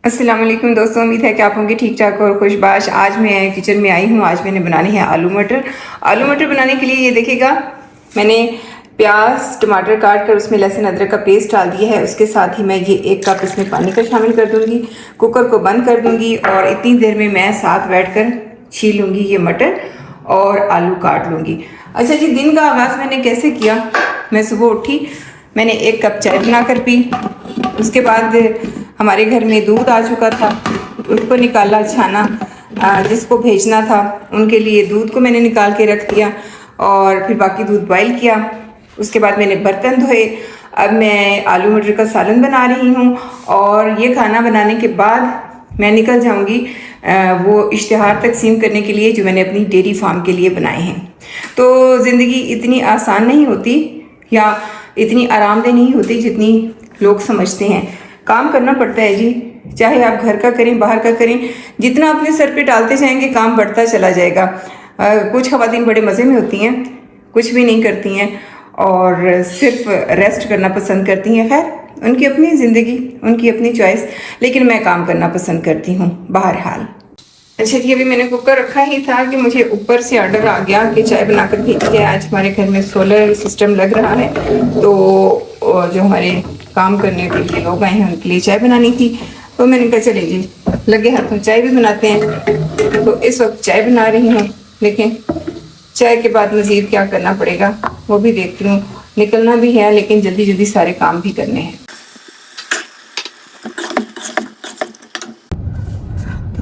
अस्सलाम वालेकुम दोस्तों, उम्मीद है कि आप होंगे ठीक ठाक और खुशबाश। आज मैं किचन में आई हूँ। आज मैंने बनाने हैं आलू मटर। आलू मटर बनाने के लिए ये देखिएगा, मैंने प्याज टमाटर काट कर उसमें लहसुन अदरक का पेस्ट डाल दिया है। उसके साथ ही मैं ये 1 कप इसमें पानी का शामिल कर दूँगी। कुकर को बंद कर दूँगी और इतनी देर में मैं साथ बैठ कर छील लूँगी ये मटर और आलू काट लूँगी। अच्छा जी, दिन का आगाज़ मैंने कैसे किया, मैं सुबह उठी, मैंने 1 कप चाय बनाकर पी। उसके बाद हमारे घर में दूध आ चुका था, उसको निकाला, छाना, जिसको भेजना था उनके लिए दूध को मैंने निकाल के रख दिया और फिर बाकी दूध बॉईल किया। उसके बाद मैंने बर्तन धोए। अब मैं आलू मटर का सालन बना रही हूँ और ये खाना बनाने के बाद मैं निकल जाऊँगी वो इश्तिहार तकसीम करने के लिए जो मैंने अपनी डेयरी फार्म के लिए बनाए हैं। तो ज़िंदगी इतनी आसान नहीं होती या इतनी आरामदेह नहीं होती जितनी लोग समझते हैं। काम करना पड़ता है जी, चाहे आप घर का करें बाहर का करें, जितना अपने सर पे डालते जाएंगे काम बढ़ता चला जाएगा। कुछ ख़वातीन बड़े मज़े में होती हैं, कुछ भी नहीं करती हैं और सिर्फ रेस्ट करना पसंद करती हैं। खैर, उनकी अपनी ज़िंदगी, उनकी अपनी चॉइस, लेकिन मैं काम करना पसंद करती हूँ बहरहाल। अच्छा जी, अभी मैंने कुकर रखा ही था कि मुझे ऊपर से ऑर्डर आ गया कि चाय बनाकर भेजी है। आज हमारे घर में सोलर सिस्टम लग रहा है, तो जो हमारे काम करने के लिए लोग आए हैं उनके लिए चाय बनानी थी। तो मैंने कहा चले जी, लगे हाथों चाय भी बनाते हैं। तो इस वक्त चाय बना रही हूँ, लेकिन चाय के बाद मज़ीद क्या करना पड़ेगा वो भी देखती हूँ। निकलना भी है लेकिन जल्दी जल्दी सारे काम भी करने हैं।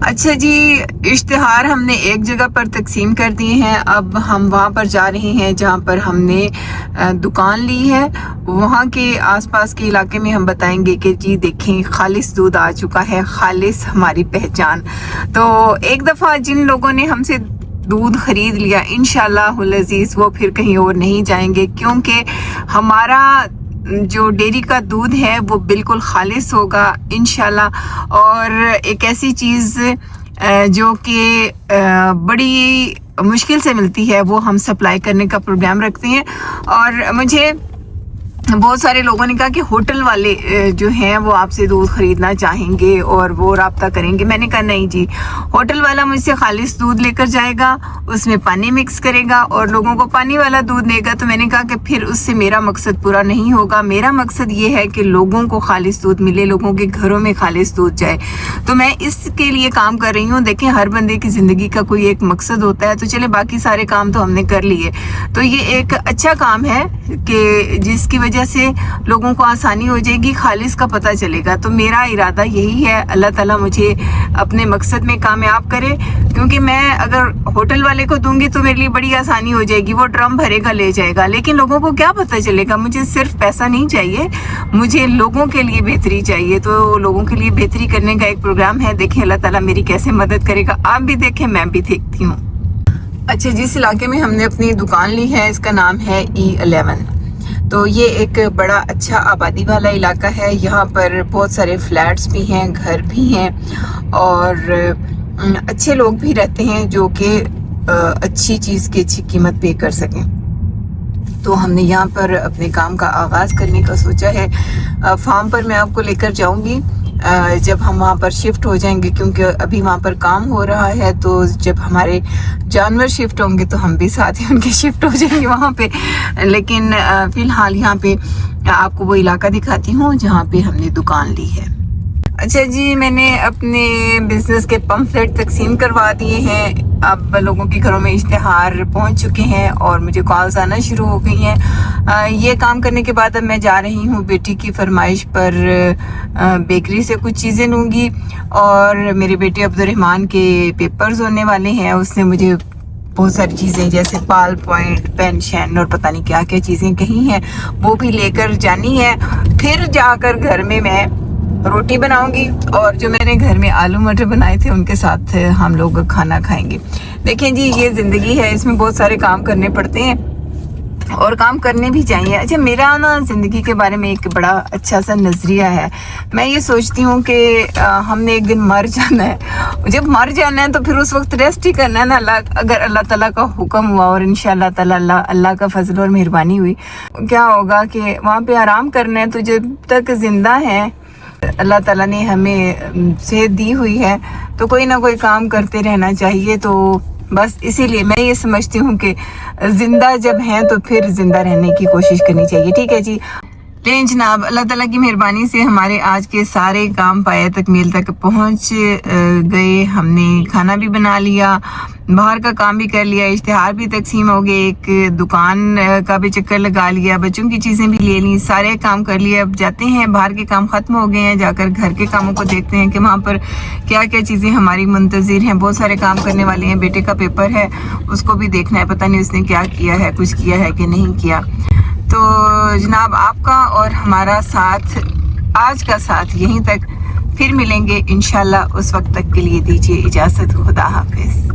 अच्छा जी, इश्तिहार हमने एक जगह पर तकसीम कर दिए हैं। अब हम वहाँ पर जा रहे हैं जहाँ पर हमने दुकान ली है। वहाँ के आसपास के इलाके में हम बताएंगे कि जी देखें, खालिस दूध आ चुका है, खालिस हमारी पहचान। तो एक दफ़ा जिन लोगों ने हमसे दूध ख़रीद लिया, इंशाअल्लाहुल अज़ीज़ वो फिर कहीं और नहीं जाएंगे, क्योंकि हमारा जो डेयरी का दूध है वो बिल्कुल खालिस होगा इंशाल्लाह। और एक ऐसी चीज़ जो कि बड़ी मुश्किल से मिलती है वो हम सप्लाई करने का प्रोग्राम रखते हैं। और मुझे बहुत सारे लोगों ने कहा कि होटल वाले जो हैं वो आपसे दूध ख़रीदना चाहेंगे और वो रब्ता करेंगे। मैंने कहा नहीं जी, होटल वाला मुझसे खालिस दूध लेकर जाएगा, उसमें पानी मिक्स करेगा और लोगों को पानी वाला दूध देगा। तो मैंने कहा कि फिर उससे मेरा मकसद पूरा नहीं होगा। मेरा मकसद ये है कि लोगों को खालिस दूध मिले, लोगों के घरों में खालिस दूध जाए। तो मैं इसके लिए काम कर रही हूँ। देखें, हर बंदे की ज़िंदगी का कोई एक मकसद होता है। तो चले, बाकी सारे काम तो हमने कर लिए, तो ये एक अच्छा काम है कि जिसकी वजह से लोगों को आसानी हो जाएगी, खालिस का पता चलेगा। तो मेरा इरादा यही है, अल्लाह ताला मुझे अपने मकसद में कामयाब करे, क्योंकि मैं अगर होटल वाले को दूंगी तो मेरे लिए बड़ी आसानी हो जाएगी, वो ड्रम भरेगा ले जाएगा, लेकिन लोगों को क्या पता चलेगा। मुझे सिर्फ पैसा नहीं चाहिए, मुझे लोगों के लिए बेहतरी चाहिए। तो लोगों के लिए बेहतरी करने का एक प्रोग्राम है। देखें अल्लाह ताला मेरी कैसे मदद करेगा, आप भी देखें, मैं भी देखती हूँ। अच्छा, जिस इलाके में हमने अपनी दुकान ली है इसका नाम है E11। तो ये एक बड़ा अच्छा आबादी वाला इलाका है। यहाँ पर बहुत सारे फ्लैट्स भी हैं, घर भी हैं और अच्छे लोग भी रहते हैं जो कि अच्छी चीज़ की अच्छी कीमत पे कर सकें। तो हमने यहाँ पर अपने काम का आगाज़ करने का सोचा है। फार्म पर मैं आपको लेकर जाऊँगी जब हम वहाँ पर शिफ्ट हो जाएंगे, क्योंकि अभी वहाँ पर काम हो रहा है। तो जब हमारे जानवर शिफ्ट होंगे तो हम भी साथ ही उनके शिफ्ट हो जाएंगे वहाँ पे। लेकिन फ़िलहाल यहाँ पे आपको वो इलाका दिखाती हूँ जहाँ पे हमने दुकान ली है। अच्छा जी, मैंने अपने बिज़नेस के पम्फलेट तकसीम करवा दिए हैं। अब लोगों के घरों में इश्तिहार पहुंच चुके हैं और मुझे कॉल्स आना शुरू हो गई हैं। ये काम करने के बाद अब मैं जा रही हूँ बेटी की फरमाइश पर बेकरी से कुछ चीज़ें लूँगी। और मेरे बेटे अब्दुर्रहमान के पेपर्स होने वाले हैं, उसने मुझे बहुत सारी चीज़ें जैसे पाल पॉइंट, पेंशन और पता नहीं क्या क्या चीज़ें कही हैं, वो भी लेकर जानी है। फिर जाकर घर में मैं रोटी बनाऊंगी और जो मैंने घर में आलू मटर बनाए थे उनके साथ हम लोग खाना खाएंगे। देखें जी, ये ज़िंदगी है, इसमें बहुत सारे काम करने पड़ते हैं और काम करने भी चाहिए। अच्छा, मेरा ना ज़िंदगी के बारे में एक बड़ा अच्छा सा नज़रिया है। मैं ये सोचती हूँ कि हमने एक दिन मर जाना है। जब मर जाना है तो फिर उस वक्त रेस्ट ही करना है ना। अगर अल्लाह ताला का हुक्म हुआ और इंशाअल्लाह ताला अल्लाह का फजल और मेहरबानी हुई, क्या होगा कि वहाँ पे आराम करना है। तो जब तक ज़िंदा है अल्लाह ताला ने हमें सेहत दी हुई है तो कोई ना कोई काम करते रहना चाहिए। तो बस इसीलिए मैं ये समझती हूँ कि ज़िंदा जब हैं तो फिर ज़िंदा रहने की कोशिश करनी चाहिए। ठीक है जी। लेकिन जनाब अल्लाह ताला की मेहरबानी से हमारे आज के सारे काम पाया तकमील तक पहुँच गए। हमने खाना भी बना लिया, बाहर का काम भी कर लिया, इश्तिहार भी तकसीम हो गए, एक दुकान का भी चक्कर लगा लिया, बच्चों की चीज़ें भी ले ली, सारे काम कर लिए। अब जाते हैं, बाहर के काम ख़त्म हो गए हैं, जाकर घर के कामों को देखते हैं कि वहाँ पर क्या क्या चीज़ें हमारी मुंतज़िर हैं। बहुत सारे काम करने वाले हैं, बेटे का पेपर है उसको भी देखना है, पता नहीं उसने क्या किया है, कुछ किया है कि नहीं किया। तो जनाब आपका और हमारा साथ, आज का साथ यहीं तक, फिर मिलेंगे इंशाल्लाह। उस वक्त तक के लिए दीजिए इजाज़त। खुदा हाफिज़।